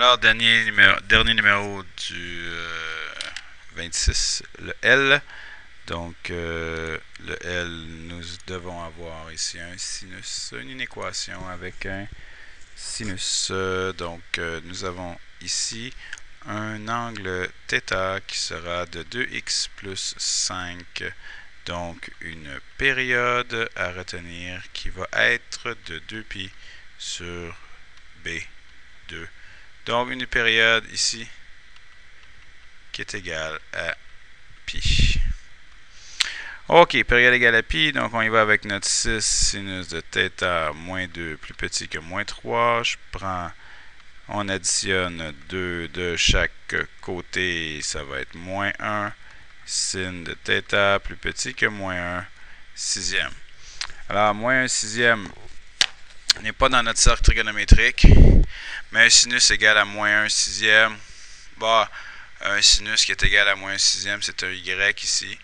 Alors, dernier numéro du 26, le L. Donc, le L, nous devons avoir ici un sinus, une inéquation avec un sinus. Nous avons ici un angle θ qui sera de 2x plus 5. Donc, une période à retenir qui va être de 2π sur B2. Donc, une période ici qui est égale à π. OK, période égale à π. Donc, on y va avec notre 6 sinus de θ moins 2 plus petit que moins 3. On additionne 2 de chaque côté. Ça va être moins 1. Sin de θ plus petit que moins 1 sixième. Alors, moins 1 sixième n'est pas dans notre cercle trigonométrique, mais un sinus égal à moins 1 sixième. Un sinus qui est égal à moins 1 sixième, c'est un y ici.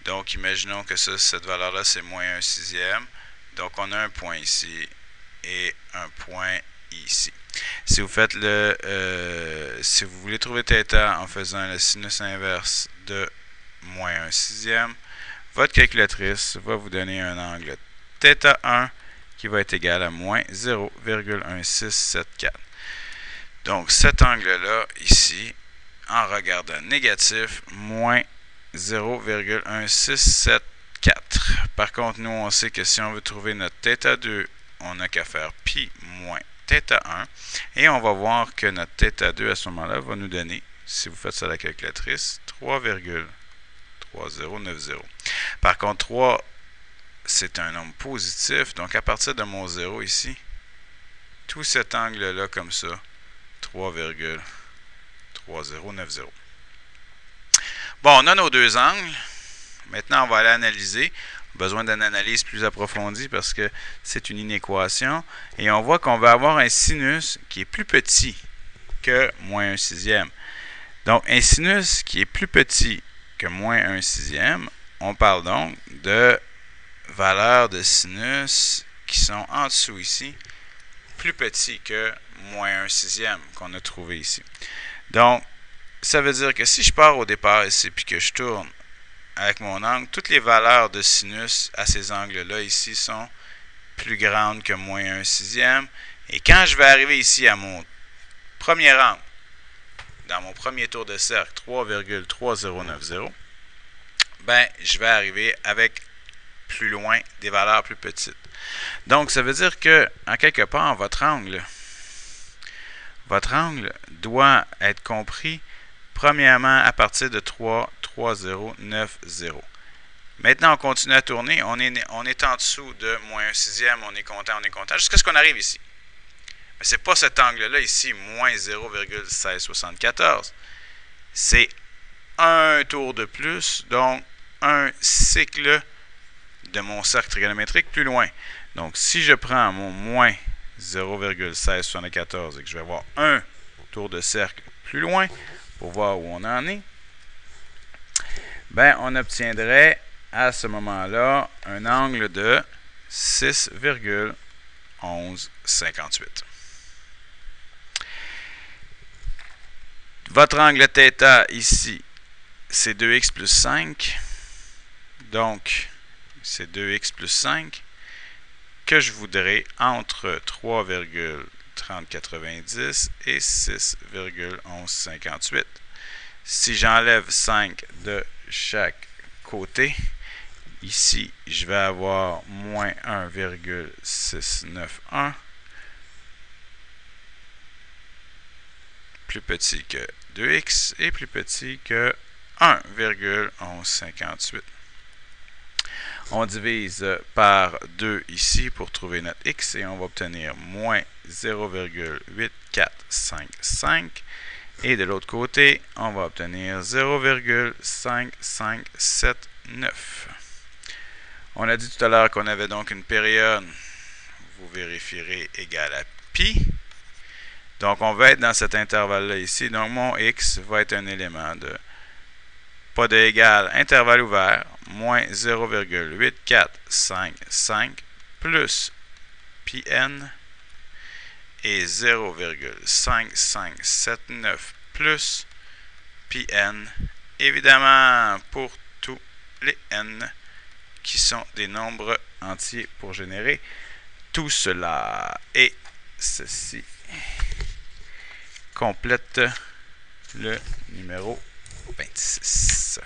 Donc, imaginons que cette valeur-là, c'est moins 1 sixième. Donc, on a un point ici et un point ici. Si vous faites si vous voulez trouver θ en faisant le sinus inverse de moins 1 sixième, votre calculatrice va vous donner un angle θ1 qui va être égal à moins 0,1674. Donc, cet angle-là, ici, en regardant négatif, moins 0,1674. Par contre, nous, on sait que si on veut trouver notre θ2, on n'a qu'à faire π moins θ1. Et on va voir que notre θ2, à ce moment-là, va nous donner, si vous faites ça à la calculatrice, 3,3090. Par contre, 3, c'est un nombre positif. Donc, à partir de mon 0 ici, tout cet angle-là, comme ça, 3,3090. Bon, on a nos deux angles. Maintenant, on va aller analyser. Besoin d'une analyse plus approfondie parce que c'est une inéquation. Et on voit qu'on va avoir un sinus qui est plus petit que moins 1 sixième. Donc, un sinus qui est plus petit que moins 1 sixième, on parle donc de valeurs de sinus qui sont en dessous ici, plus petits que moins 1 sixième qu'on a trouvé ici. Donc, ça veut dire que si je pars au départ ici puis que je tourne avec mon angle, toutes les valeurs de sinus à ces angles-là ici sont plus grandes que moins 1 sixième. Et quand je vais arriver ici à mon premier angle, dans mon premier tour de cercle, 3,3090, ben, je vais arriver avec plus loin des valeurs plus petites. Donc, ça veut dire que, en quelque part, votre angle doit être compris premièrement à partir de 3,3090. Maintenant, on continue à tourner. On est en dessous de moins 1 sixième. On est content, jusqu'à ce qu'on arrive ici. Mais ce n'est pas cet angle-là ici, moins 0,1674. C'est un tour de plus, donc un cycle de mon cercle trigonométrique plus loin. Donc, si je prends mon moins 0,1674 et que je vais avoir un tour de cercle plus loin pour voir où on en est, ben, on obtiendrait à ce moment-là un angle de 6,1158. Votre angle θ ici, c'est 2x plus 5. Donc, c'est 2x plus 5 que je voudrais entre 3,3090 et 6,1158. Si j'enlève 5 de chaque côté, ici, je vais avoir moins 1,691, plus petit que 2x et plus petit que 1,1158. On divise par 2 ici pour trouver notre x et on va obtenir moins 0,8455. Et de l'autre côté, on va obtenir 0,5579. On a dit tout à l'heure qu'on avait donc une période, vous vérifierez, égale à π. Donc, on va être dans cet intervalle-là ici. Donc, mon x va être un élément de pas de égal, intervalle ouvert, moins 0,8455 plus πn est 0,5579 plus pi n, évidemment pour tous les n qui sont des nombres entiers pour générer tout cela. Et ceci complète le numéro 26.